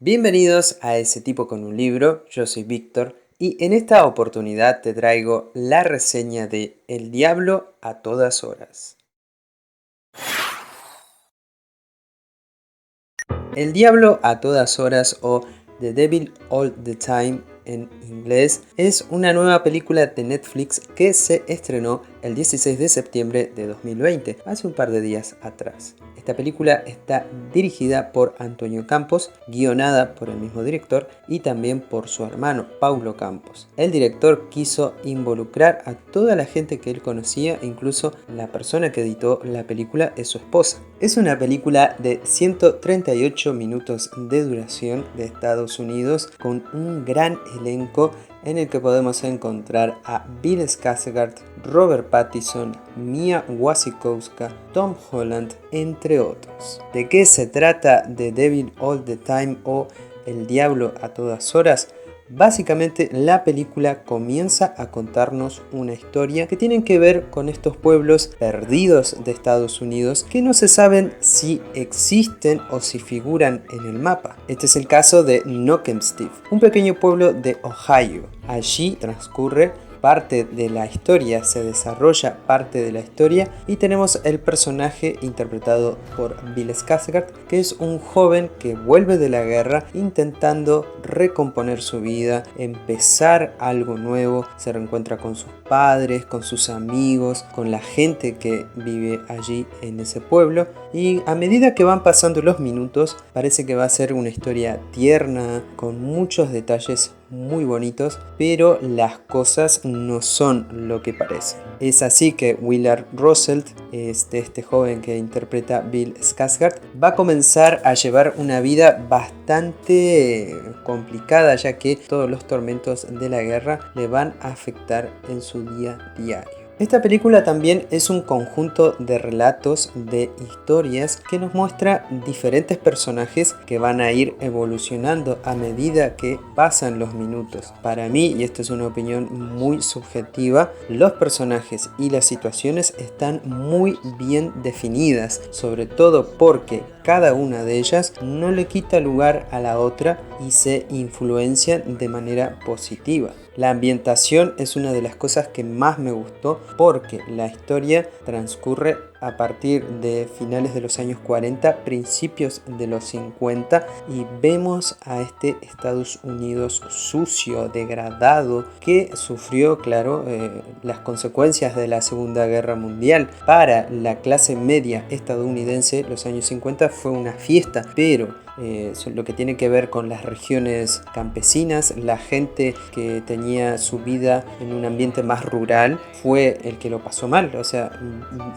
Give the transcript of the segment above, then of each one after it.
Bienvenidos a Ese tipo con un libro, yo soy Víctor y en esta oportunidad te traigo la reseña de El Diablo a todas horas. El Diablo a todas horas o The Devil All the Time en inglés es una nueva película de Netflix que se estrenó el 16 de septiembre de 2020, hace un par de días atrás. Esta película está dirigida por Antonio Campos, guionada por el mismo director y también por su hermano Paulo Campos. El director quiso involucrar a toda la gente que él conocía, incluso la persona que editó la película es su esposa. Es una película de 138 minutos de duración de Estados Unidos con un gran elenco en el que podemos encontrar a Bill Skarsgård, Robert Pattinson, Mia Wasikowska, Tom Holland, entre otros. ¿De qué se trata The Devil All the Time o El Diablo a todas horas? Básicamente la película comienza a contarnos una historia que tiene que ver con estos pueblos perdidos de Estados Unidos que no se saben si existen o si figuran en el mapa. Este es el caso de Knockemstiff, un pequeño pueblo de Ohio. Allí transcurre parte de la historia, se desarrolla parte de la historia y tenemos el personaje interpretado por Bill Skarsgård, que es un joven que vuelve de la guerra intentando recomponer su vida, empezar algo nuevo, se reencuentra con sus padres, con sus amigos, con la gente que vive allí en ese pueblo y a medida que van pasando los minutos parece que va a ser una historia tierna, con muchos detalles muy bonitos, pero las cosas no son lo que parecen. Es así que Willard Russell, este joven que interpreta Bill Skarsgård, va a comenzar a llevar una vida bastante complicada, ya que todos los tormentos de la guerra le van a afectar en su día diario. Esta película también es un conjunto de relatos, de historias que nos muestra diferentes personajes que van a ir evolucionando a medida que pasan los minutos. Para mí, y esto es una opinión muy subjetiva, los personajes y las situaciones están muy bien definidas, sobre todo porque cada una de ellas no le quita lugar a la otra y se influencian de manera positiva. La ambientación es una de las cosas que más me gustó porque la historia transcurre a partir de finales de los años 40, principios de los 50 y vemos a este Estados Unidos sucio, degradado, que sufrió, claro, las consecuencias de la Segunda Guerra Mundial. Para la clase media estadounidense, los años 50 fue una fiesta, pero lo que tiene que ver con las regiones campesinas, la gente que tenía su vida en un ambiente más rural fue el que lo pasó mal. O sea,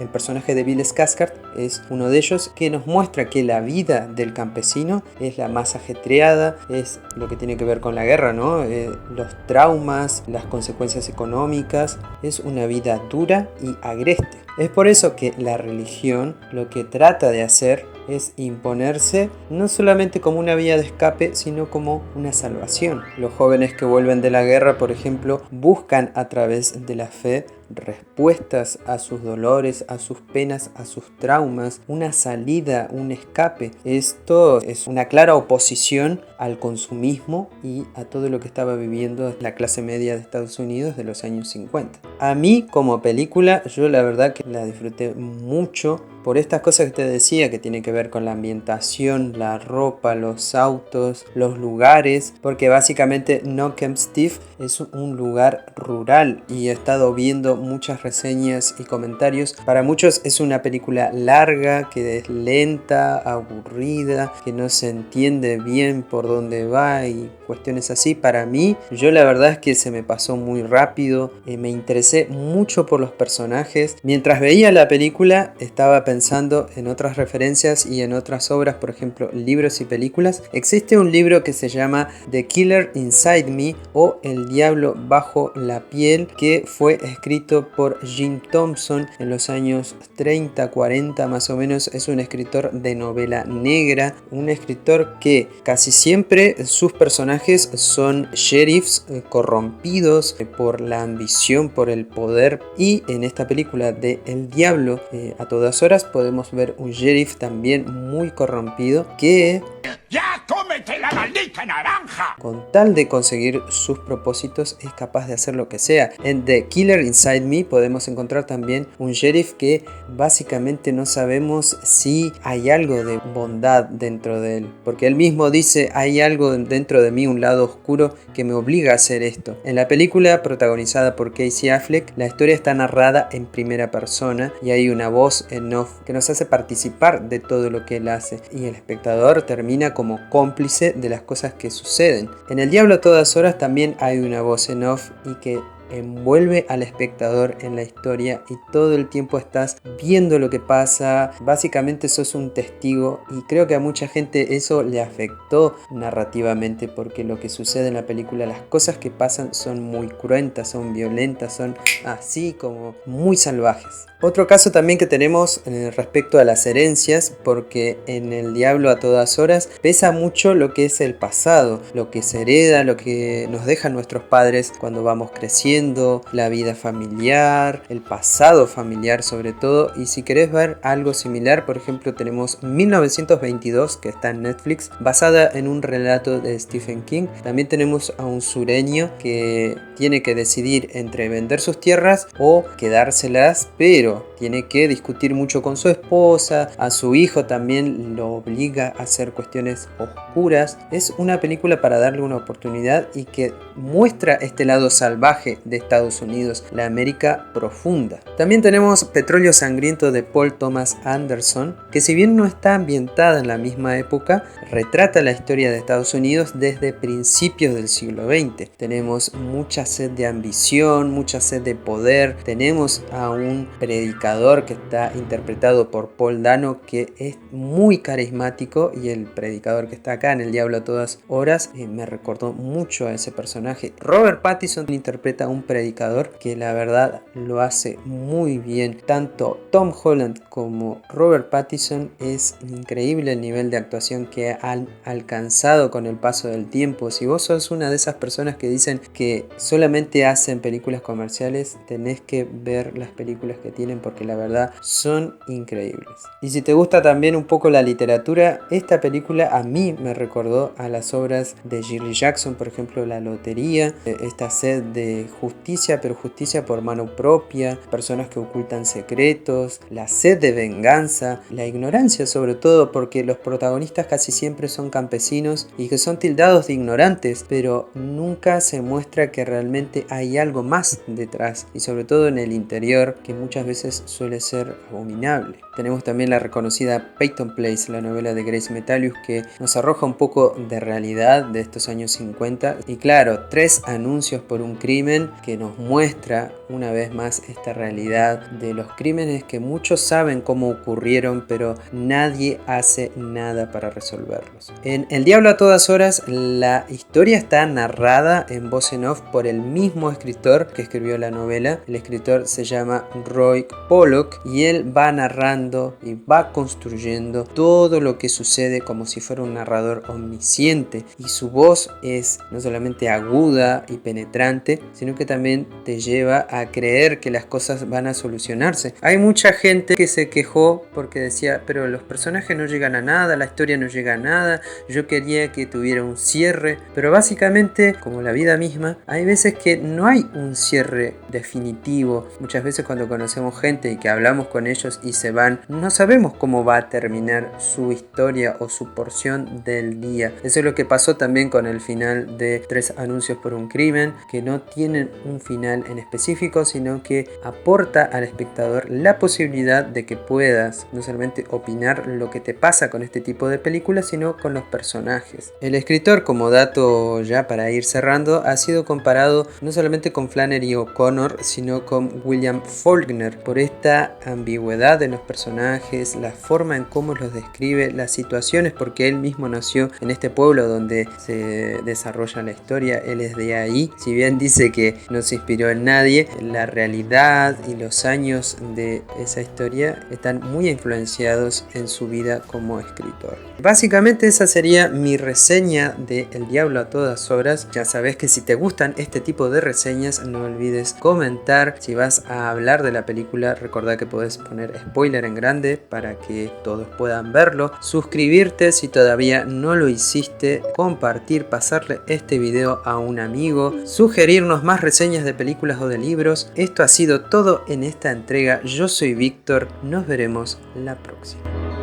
el personaje de Bill Skarsgård es uno de ellos que nos muestra que la vida del campesino es la más ajetreada, es lo que tiene que ver con la guerra, ¿no? Los traumas, las consecuencias económicas, es una vida dura y agreste. Es por eso que la religión lo que trata de hacer es imponerse no solamente como una vía de escape, sino como una salvación. Los jóvenes que vuelven de la guerra, por ejemplo, buscan a través de la fe respuestas a sus dolores, a sus penas, a sus traumas, una salida, un escape. Esto es una clara oposición al consumismo y a todo lo que estaba viviendo la clase media de Estados Unidos de los años 50. A mí como película, yo la verdad que la disfruté mucho por estas cosas que te decía, que tiene que ver con la ambientación, la ropa, los autos, los lugares, porque básicamente Knockemstiff es un lugar rural y he estado viendo muchas reseñas y comentarios. Para muchos es una película larga, que es lenta, aburrida, que no se entiende bien por dónde va y cuestiones así. Para mí, yo la verdad es que se me pasó muy rápido, me interesé mucho por los personajes. Mientras veía la película estaba pensando en otras referencias y en otras obras, por ejemplo libros y películas. Existe un libro que se llama The Killer Inside Me o El Diablo bajo la piel, que fue escrito por Jim Thompson en los años 30, 40 más o menos. Es un escritor de novela negra, un escritor que casi siempre sus personajes son sheriffs corrompidos por la ambición, por el poder, y en esta película de El Diablo a todas horas podemos ver un sheriff también muy corrompido que... ¡Ya cómete la maldita! ¡Maldita naranja! Con tal de conseguir sus propósitos es capaz de hacer lo que sea. En The Killer Inside Me podemos encontrar también un sheriff que básicamente no sabemos si hay algo de bondad dentro de él, porque él mismo dice: hay algo dentro de mí, un lado oscuro que me obliga a hacer esto. En la película, protagonizada por Casey Affleck, la historia está narrada en primera persona y hay una voz en off que nos hace participar de todo lo que él hace, y el espectador termina como cómplice de las cosas que suceden. En El Diablo a todas horas también hay una voz en off y que envuelve al espectador en la historia, y todo el tiempo estás viendo lo que pasa. Básicamente sos un testigo, y creo que a mucha gente eso le afectó narrativamente, porque lo que sucede en la película, las cosas que pasan son muy cruentas, son violentas, son así como muy salvajes. Otro caso también que tenemos respecto a las herencias, porque en El Diablo a todas horas pesa mucho lo que es el pasado, lo que se hereda, lo que nos dejan nuestros padres cuando vamos creciendo, la vida familiar, el pasado familiar sobre todo. Y si querés ver algo similar, por ejemplo, tenemos 1922, que está en Netflix, basada en un relato de Stephen King. También tenemos a un sureño que tiene que decidir entre vender sus tierras o quedárselas, pero tiene que discutir mucho con su esposa. A su hijo también lo obliga a hacer cuestiones oscuras. Es una película para darle una oportunidad y que muestra este lado salvaje de Estados Unidos, la América profunda. También tenemos Petróleo Sangriento de Paul Thomas Anderson, que si bien no está ambientada en la misma época, retrata la historia de Estados Unidos desde principios del siglo XX. Tenemos mucha sed de ambición, mucha sed de poder. Tenemos a un predicador que está interpretado por Paul Dano, que es muy carismático, y el predicador que está acá en El Diablo a todas horas me recordó mucho a ese personaje. Robert Pattinson interpreta a un predicador que la verdad lo hace muy bien. Tanto Tom Holland como Robert Pattinson, es increíble el nivel de actuación que han alcanzado con el paso del tiempo. Si vos sos una de esas personas que dicen que solamente hacen películas comerciales, tenés que ver las películas que tienen, porque la verdad son increíbles. Y si te gusta también un poco la literatura, esta película a mí me recordó a las obras de Shirley Jackson, por ejemplo La Lotería, esta sed de justicia, pero justicia por mano propia, personas que ocultan secretos, la sed de venganza, la ignorancia sobre todo, porque los protagonistas casi siempre son campesinos y que son tildados de ignorantes, pero nunca se muestra que realmente hay algo más detrás, y sobre todo en el interior, que muchas veces suele ser abominable. Tenemos también la reconocida Peyton Place, la novela de Grace Metalius, que nos arroja un poco de realidad de estos años 50. Y claro, 3 anuncios por un crimen, que nos muestra una vez más esta realidad de los crímenes que muchos saben cómo ocurrieron, pero nadie hace nada para resolverlos. En El Diablo a todas horas, la historia está narrada en voz en off por el mismo escritor que escribió la novela. El escritor se llama Roy Pollock, y él va narrando y va construyendo todo lo que sucede como si fuera un narrador omnisciente, y su voz es no solamente aguda y penetrante, sino que también te lleva a creer que las cosas van a solucionarse. Hay mucha gente que se quejó porque decía: pero los personajes no llegan a nada, la historia no llega a nada, yo quería que tuviera un cierre. Pero básicamente, como la vida misma, hay veces que no hay un cierre definitivo. Muchas veces cuando conocemos gente y que hablamos con ellos y se van, no sabemos cómo va a terminar su historia o su porción del día. Eso es lo que pasó también con el final de 3 anuncios por un crimen, que no tienen un final en específico, sino que aporta al espectador la posibilidad de que puedas no solamente opinar lo que te pasa con este tipo de películas, sino con los personajes. El escritor, como dato ya para ir cerrando, ha sido comparado no solamente con Flannery O'Connor, sino con William Faulkner, por esta ambigüedad de los personajes, la forma en cómo los describe, las situaciones, porque él mismo nació en este pueblo donde se desarrolla la historia, él es de ahí. Si bien dice que no se inspiró en nadie. La realidad y los años de esa historia están muy influenciados en su vida como escritor. Básicamente esa sería mi reseña de El Diablo a todas horas. Ya sabes que si te gustan este tipo de reseñas, no olvides comentar. Si vas a hablar de la película, recordá que podés poner spoiler en grande para que todos puedan verlo. Suscribirte si todavía no lo hiciste, compartir, pasarle este video a un amigo, sugerirnos más reseñas de películas o de libros. Esto ha sido todo en esta entrega. Yo soy Víctor, nos veremos la próxima.